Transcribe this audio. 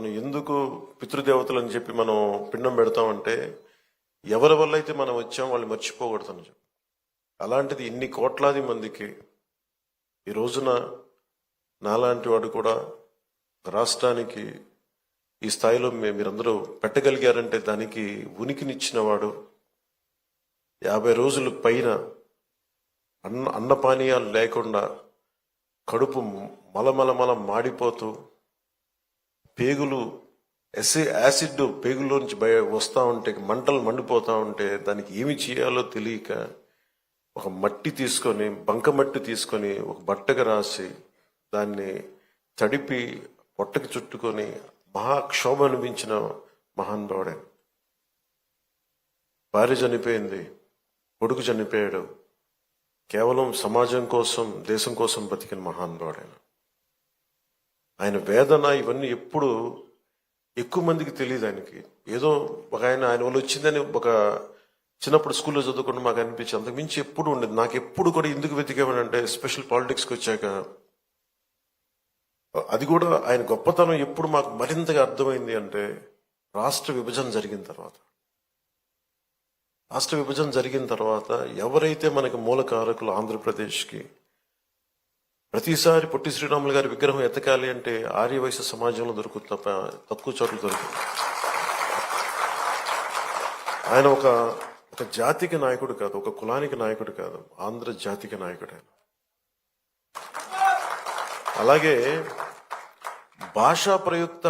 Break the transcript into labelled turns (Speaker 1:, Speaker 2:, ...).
Speaker 1: మనం ఎందుకు పితృదేవతలు అని చెప్పి మనం పిండం పెడతామంటే ఎవరి వల్ల అయితే మనం వచ్చాం వాళ్ళు మర్చిపోకూడదని చెప్పి. అలాంటిది ఇన్ని కోట్లాది మందికి ఈ రోజున నాలాంటి వాడు కూడా రాష్ట్రానికి ఈ స్థాయిలో మీరందరూ పెట్టగలిగారంటే దానికి ఉనికినిచ్చిన వాడు 50 రోజుల పైన అన్నపానీయాలు లేకుండా కడుపు మలమలమల మాడిపోతూ పేగులు యాసిడ్ పేగుల్లోంచి వస్తూ ఉంటే మంటలు మండిపోతూ ఉంటే దానికి ఏమి చేయాలో తెలియక ఒక మట్టి తీసుకొని బంకమట్టి తీసుకొని ఒక బట్టగా రాసి దాన్ని తడిపి పొట్టకి చుట్టుకొని మహాక్షోభ అనిపించిన మహానుభావుడే. భార్య చనిపోయింది, కొడుకు చనిపోయాడు, కేవలం సమాజం కోసం దేశం కోసం బతికిన మహానుభావుడైన ఆయన వేదన ఇవన్నీ ఎప్పుడు ఎక్కువ మందికి తెలియదు. ఆయనకి ఏదో ఒక ఆయన వల్ల వచ్చిందని ఒక చిన్నప్పుడు స్కూల్లో చదువుకుంటూ మాకు అనిపించి అంతకుమించి ఎప్పుడు ఉండేది. నాకు ఎప్పుడు కూడా ఎందుకు వెతికేవాడంటే స్పెషల్ పాలిటిక్స్కి వచ్చాక అది కూడా ఆయన గొప్పతనం ఎప్పుడు మాకు మరింతగా అర్థమైంది అంటే రాష్ట్ర విభజన జరిగిన తర్వాత ఎవరైతే మనకి మూలకారకులు ఆంధ్రప్రదేశ్కి ప్రతిసారి పొట్టి శ్రీరాములు గారి విగ్రహం ఎతకాలి అంటే ఆర్యవైశ్య సమాజంలో దొరుకుతుంది తప్ప తక్కువ చోట్ల దొరుకుతుంది. ఆయన ఒక జాతికి నాయకుడు కాదు, ఒక కులానికి నాయకుడు కాదు, ఆంధ్ర జాతికి నాయకుడు ఆయన. అలాగే భాషా ప్రయుక్త